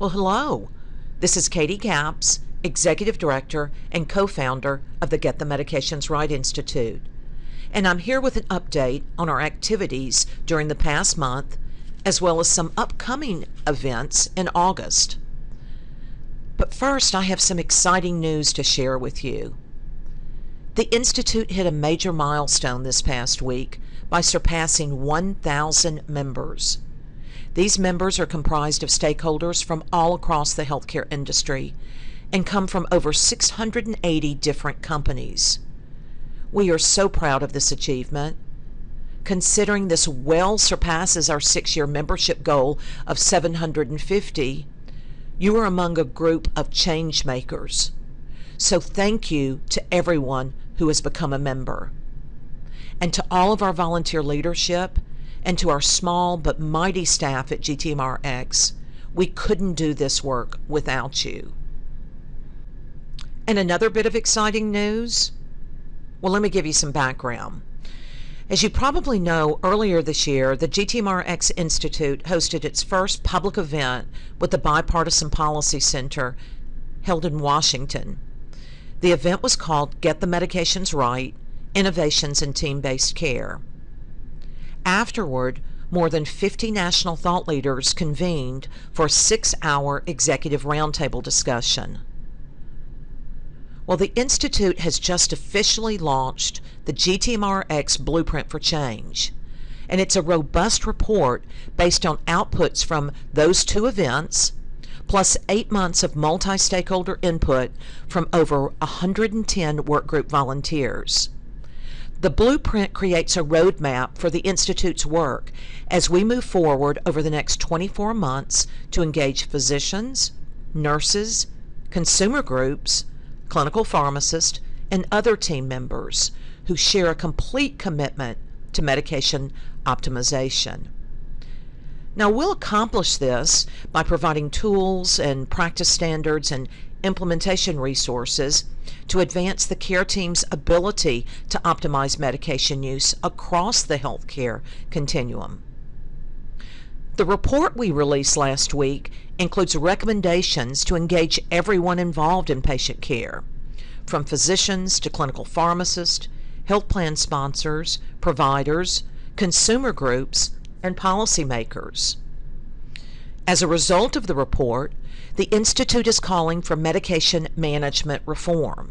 Well, hello. This is Katie Capps, Executive Director and co-founder of the Get the Medications Right Institute. And I'm here with an update on our activities during the past month, as well as some upcoming events in August. But first, I have some exciting news to share with you. The Institute hit a major milestone this past week by surpassing 1,000 members. These members are comprised of stakeholders from all across the healthcare industry and come from over 680 different companies. We are so proud of this achievement. Considering this well surpasses our 6-year membership goal of 750, you are among a group of change makers. So thank you to everyone who has become a member. And to all of our volunteer leadership and to our small but mighty staff at GTMRX, we couldn't do this work without you. And another bit of exciting news? Well, let me give you some background. As you probably know, earlier this year, the GTMRX Institute hosted its first public event with the Bipartisan Policy Center held in Washington. The event was called Get the Medications Right, Innovations in Team-Based Care. Afterward, more than 50 national thought leaders convened for a 6-hour executive roundtable discussion. Well, the Institute has just officially launched the GTMRX Blueprint for Change, and it's a robust report based on outputs from those 2 events, plus 8 months of multi-stakeholder input from over 110 workgroup volunteers. The blueprint creates a roadmap for the Institute's work as we move forward over the next 24 months to engage physicians, nurses, consumer groups, clinical pharmacists, and other team members who share a complete commitment to medication optimization. Now, we'll accomplish this by providing tools and practice standards and implementation resources to advance the care team's ability to optimize medication use across the healthcare continuum. The report we released last week includes recommendations to engage everyone involved in patient care, from physicians to clinical pharmacists, health plan sponsors, providers, consumer groups, and policymakers. As a result of the report, the Institute is calling for medication management reform.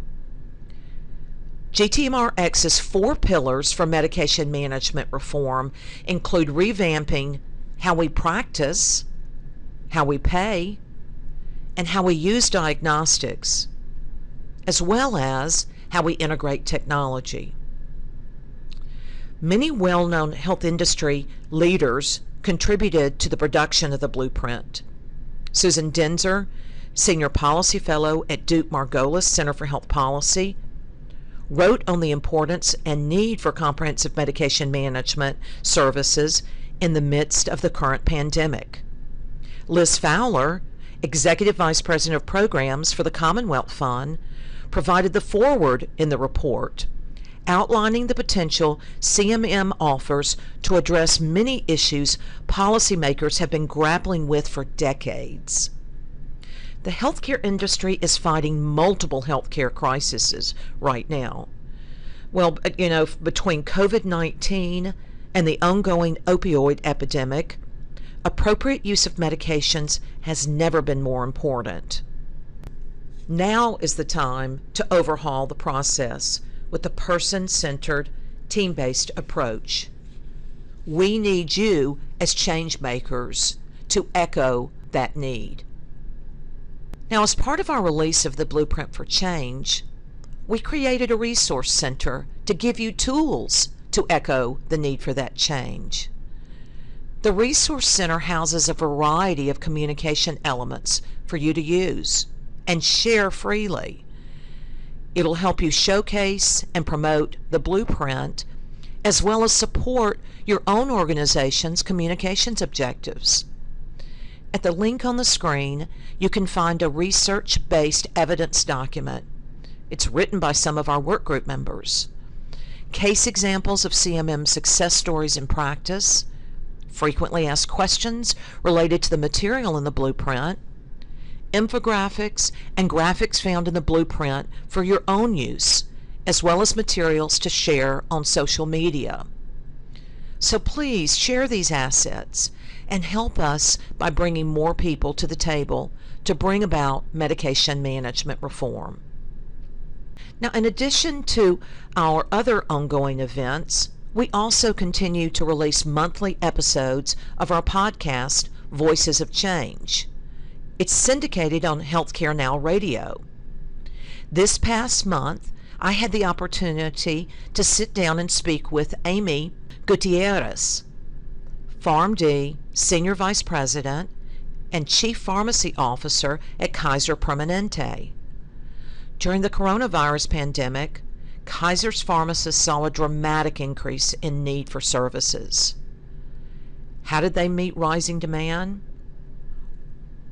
GTMRX's 4 pillars for medication management reform include revamping how we practice, how we pay, and how we use diagnostics, as well as how we integrate technology. Many well-known health industry leaders contributed to the production of the blueprint. Susan Denzer, Senior Policy Fellow at Duke Margolis Center for Health Policy, wrote on the importance and need for comprehensive medication management services in the midst of the current pandemic. Liz Fowler, Executive Vice President of Programs for the Commonwealth Fund, provided the foreword in the report, outlining the potential CMM offers to address many issues policymakers have been grappling with for decades. The healthcare industry is fighting multiple healthcare crises right now. Well, between COVID-19 and the ongoing opioid epidemic, appropriate use of medications has never been more important. Now is the time to overhaul the process with a person-centered, team-based approach. We need you as change makers to echo that need. Now, as part of our release of the Blueprint for Change, we created a resource center to give you tools to echo the need for that change. The Resource Center houses a variety of communication elements for you to use and share freely. It'll help you showcase and promote the blueprint, as well as support your own organization's communications objectives. At the link on the screen, you can find a research-based evidence document. It's written by some of our workgroup members. Case examples of CMM success stories in practice, frequently asked questions related to the material in the blueprint, infographics, and graphics found in the blueprint for your own use, as well as materials to share on social media. So please share these assets and help us by bringing more people to the table to bring about medication management reform. Now, in addition to our other ongoing events, we also continue to release monthly episodes of our podcast, Voices of Change. It's syndicated on Healthcare Now Radio. This past month, I had the opportunity to sit down and speak with Amy Gutierrez, PharmD Senior Vice President and Chief Pharmacy Officer at Kaiser Permanente. During the coronavirus pandemic, Kaiser's pharmacists saw a dramatic increase in need for services. How did they meet rising demand?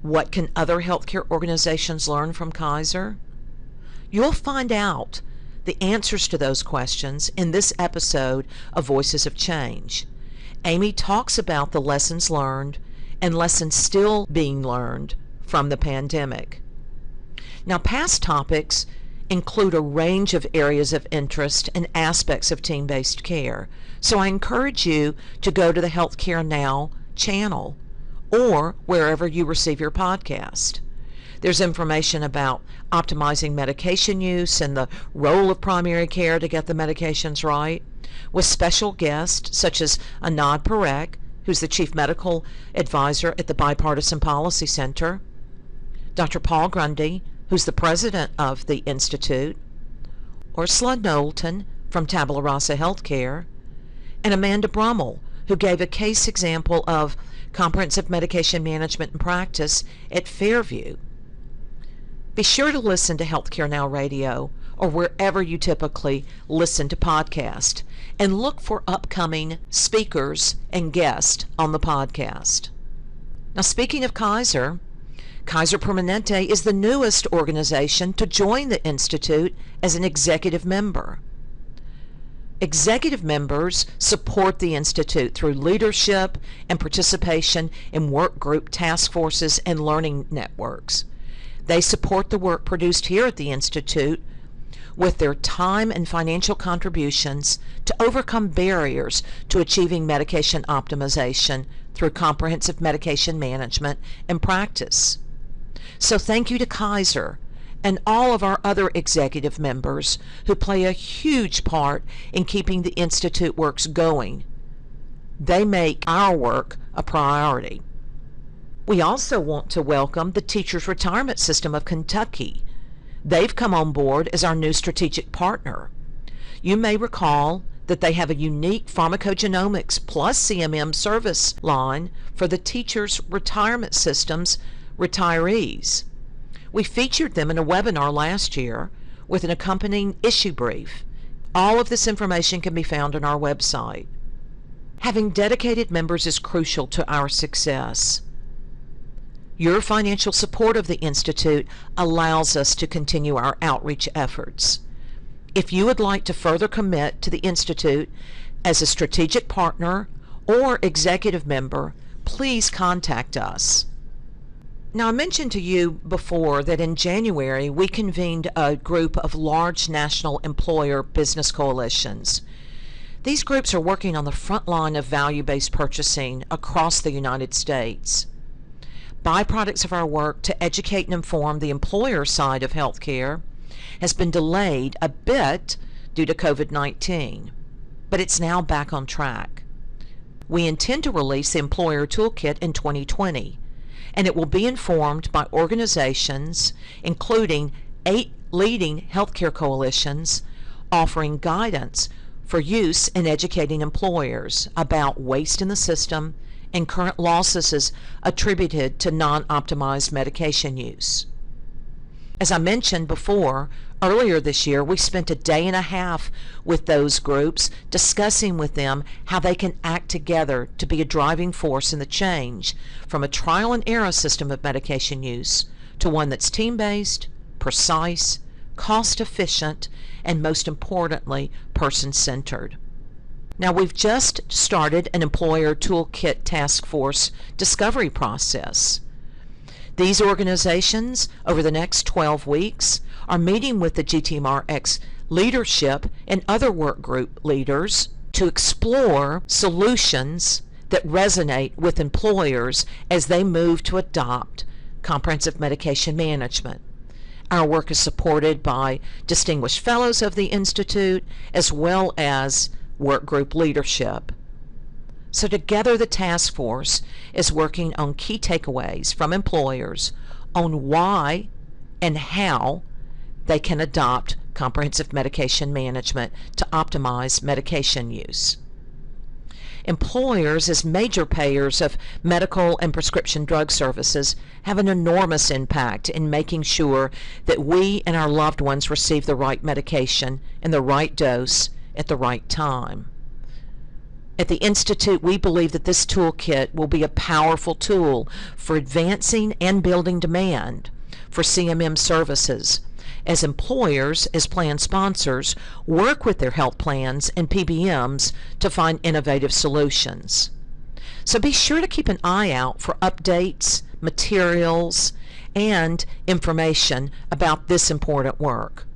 What can other healthcare organizations learn from Kaiser? You'll find out the answers to those questions in this episode of Voices of Change. Amy talks about the lessons learned and lessons still being learned from the pandemic. Now, past topics include a range of areas of interest and aspects of team-based care, so I encourage you to go to the Healthcare Now channel or wherever you receive your podcast. There's information about optimizing medication use and the role of primary care to get the medications right, with special guests such as Anand Parekh, who's the Chief Medical Advisor at the Bipartisan Policy Center, Dr. Paul Grundy, who's the President of the Institute, Ursula Knowlton from Tabula Rasa Healthcare, and Amanda Brummel, who gave a case example of comprehensive medication management and practice at Fairview. Be sure to listen to Healthcare Now Radio or wherever you typically listen to podcasts, and look for upcoming speakers and guests on the podcast. Now, speaking of Kaiser, Kaiser Permanente is the newest organization to join the Institute as an executive member. Executive members support the Institute through leadership and participation in work group task forces and learning networks. They support the work produced here at the Institute with their time and financial contributions to overcome barriers to achieving medication optimization through comprehensive medication management and practice. So thank you to Kaiser and all of our other executive members who play a huge part in keeping the Institute works going. They make our work a priority. We also want to welcome the Teachers Retirement System of Kentucky. They've come on board as our new strategic partner. You may recall that they have a unique pharmacogenomics plus CMM service line for the Teachers Retirement System's retirees. We featured them in a webinar last year with an accompanying issue brief. All of this information can be found on our website. Having dedicated members is crucial to our success. Your financial support of the Institute allows us to continue our outreach efforts. If you would like to further commit to the Institute as a strategic partner or executive member, please contact us. Now, I mentioned to you before that in January we convened a group of large national employer business coalitions. These groups are working on the front line of value-based purchasing across the United States. Byproducts of our work to educate and inform the employer side of healthcare has been delayed a bit due to COVID-19, but it's now back on track. We intend to release the Employer Toolkit in 2020, and it will be informed by organizations, including 8 leading healthcare coalitions, offering guidance for use in educating employers about waste in the system and current losses attributed to non-optimized medication use. As I mentioned before, earlier this year we spent a day and a half with those groups discussing with them how they can act together to be a driving force in the change from a trial and error system of medication use to one that's team-based, precise, cost-efficient, and most importantly, person-centered. Now, we've just started an Employer Toolkit Task Force discovery process. These organizations, over the next 12 weeks, are meeting with the GTMRX leadership and other work group leaders to explore solutions that resonate with employers as they move to adopt comprehensive medication management. Our work is supported by distinguished fellows of the Institute as well as work group leadership. So together the task force is working on key takeaways from employers on why and how they can adopt comprehensive medication management to optimize medication use. Employers, as major payers of medical and prescription drug services, have an enormous impact in making sure that we and our loved ones receive the right medication in the right dose at the right time. At the Institute, we believe that this toolkit will be a powerful tool for advancing and building demand for CMM services as employers, as plan sponsors, work with their health plans and PBMs to find innovative solutions. So be sure to keep an eye out for updates, materials, and information about this important work.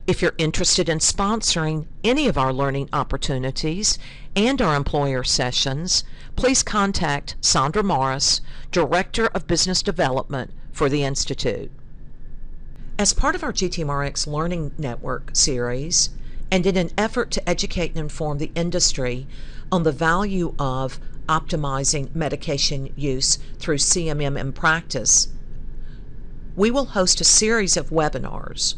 If you're interested in sponsoring any of our learning opportunities and our employer sessions, please contact Sandra Morris, Director of Business Development for the Institute. As part of our GTMRX Learning Network series, and in an effort to educate and inform the industry on the value of optimizing medication use through CMM in practice, we will host a series of webinars.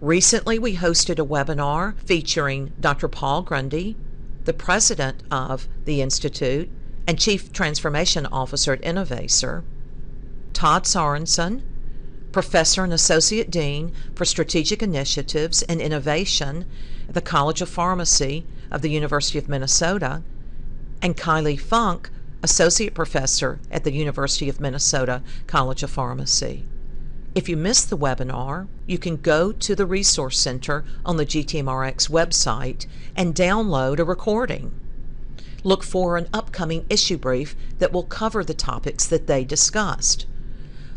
Recently, we hosted a webinar featuring Dr. Paul Grundy, the president of the Institute and Chief Transformation Officer at Innovaccer, Todd Sorensen, Professor and Associate Dean for Strategic Initiatives and Innovation at the College of Pharmacy of the University of Minnesota, and Kylie Funk, Associate Professor at the University of Minnesota College of Pharmacy. If you missed the webinar, you can go to the Resource Center on the GTMRX website and download a recording. Look for an upcoming issue brief that will cover the topics that they discussed.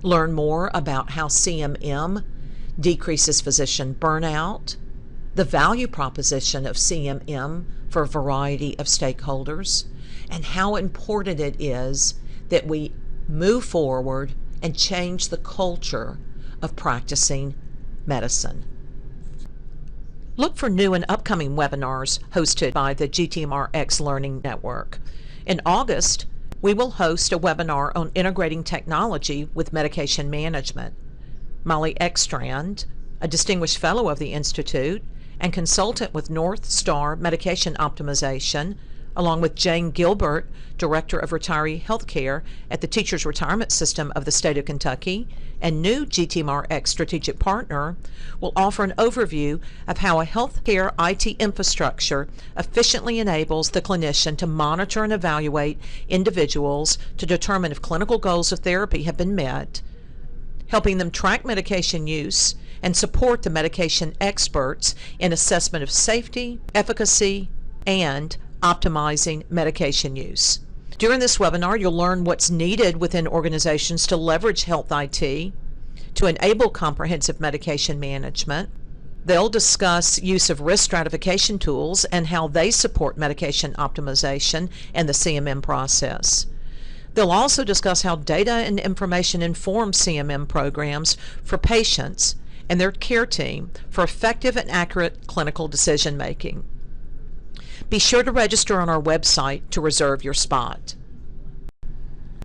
Learn more about how CMM decreases physician burnout, the value proposition of CMM for a variety of stakeholders, and how important it is that we move forward and change the culture of practicing medicine. Look for new and upcoming webinars hosted by the GTMRX Learning Network. In August, we will host a webinar on integrating technology with medication management. Molly Ekstrand, a distinguished fellow of the Institute and consultant with North Star Medication Optimization, along with Jane Gilbert, Director of Retiree Healthcare at the Teachers Retirement System of the State of Kentucky and new GTMRX strategic partner, will offer an overview of how a healthcare IT infrastructure efficiently enables the clinician to monitor and evaluate individuals to determine if clinical goals of therapy have been met, helping them track medication use and support the medication experts in assessment of safety, efficacy, and optimizing medication use. During this webinar, you'll learn what's needed within organizations to leverage health IT to enable comprehensive medication management. They'll discuss use of risk stratification tools and how they support medication optimization and the CMM process. They'll also discuss how data and information inform CMM programs for patients and their care team for effective and accurate clinical decision making. Be sure to register on our website to reserve your spot.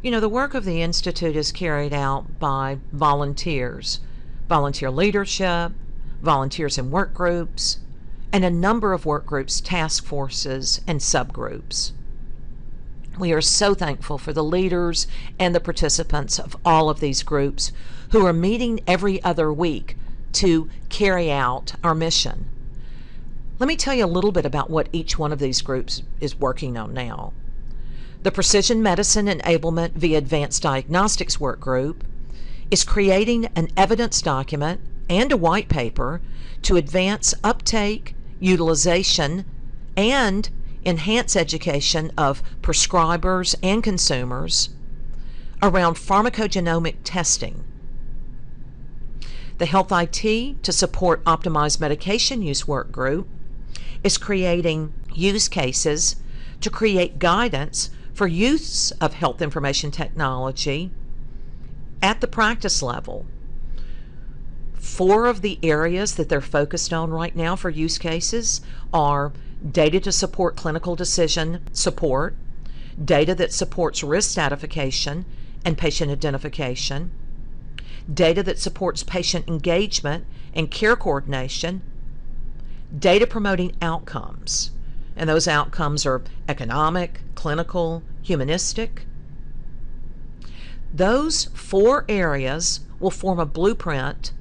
You know, the work of the Institute is carried out by volunteers, volunteer leadership, volunteers in work groups, and a number of work groups, task forces, and subgroups. We are so thankful for the leaders and the participants of all of these groups who are meeting every other week to carry out our mission. Let me tell you a little bit about what each one of these groups is working on now. The Precision Medicine Enablement via Advanced Diagnostics Work Group is creating an evidence document and a white paper to advance uptake, utilization, and enhance education of prescribers and consumers around pharmacogenomic testing. The Health IT to Support Optimized Medication Use Work Group is creating use cases to create guidance for use of health information technology at the practice level. 4 of the areas that they're focused on right now for use cases are data to support clinical decision support, data that supports risk stratification and patient identification, data that supports patient engagement and care coordination, data promoting outcomes, and those outcomes are economic, clinical, humanistic. Those 4 areas will form a blueprint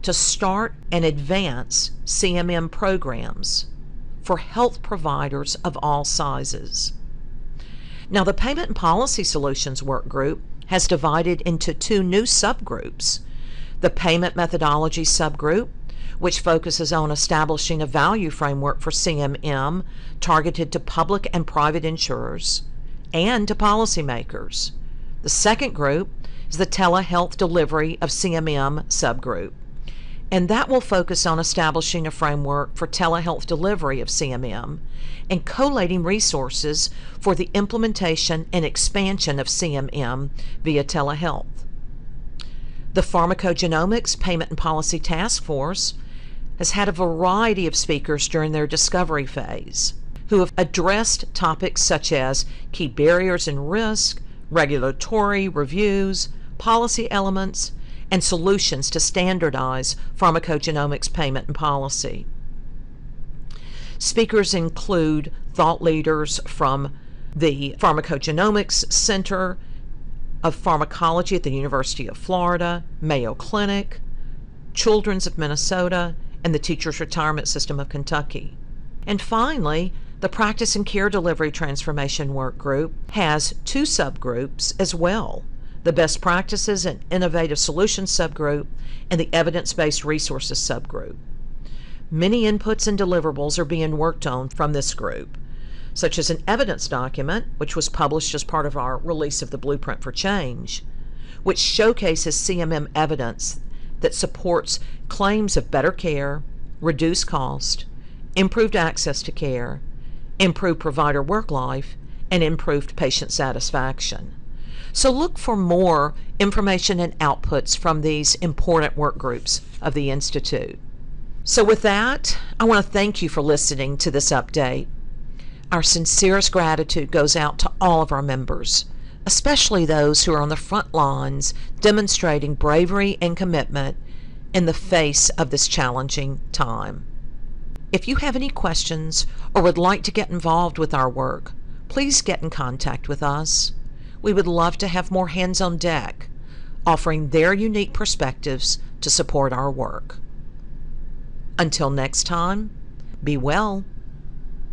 to start and advance CMM programs for health providers of all sizes. Now, the Payment and Policy Solutions Work Group has divided into 2 new subgroups. The Payment Methodology Subgroup, which focuses on establishing a value framework for CMM targeted to public and private insurers and to policymakers. The second group is the Telehealth Delivery of CMM subgroup, and that will focus on establishing a framework for telehealth delivery of CMM and collating resources for the implementation and expansion of CMM via telehealth. The Pharmacogenomics Payment and Policy Task Force has had a variety of speakers during their discovery phase who have addressed topics such as key barriers and risk, regulatory reviews, policy elements, and solutions to standardize pharmacogenomics payment and policy. Speakers include thought leaders from the Pharmacogenomics Center of Pharmacology at the University of Florida, Mayo Clinic, Children's of Minnesota, and the Teachers Retirement System of Kentucky. And finally, the Practice and Care Delivery Transformation Work Group has 2 subgroups as well: the Best Practices and Innovative Solutions subgroup and the Evidence-Based Resources subgroup. Many inputs and deliverables are being worked on from this group, such as an evidence document, which was published as part of our release of the Blueprint for Change, which showcases CMM evidence that supports claims of better care, reduced cost, improved access to care, improved provider work life, and improved patient satisfaction. So look for more information and outputs from these important work groups of the Institute. So with that, I want to thank you for listening to this update. Our sincerest gratitude goes out to all of our members, especially those who are on the front lines demonstrating bravery and commitment in the face of this challenging time. If you have any questions or would like to get involved with our work, please get in contact with us. We would love to have more hands on deck, offering their unique perspectives to support our work. Until next time, be well.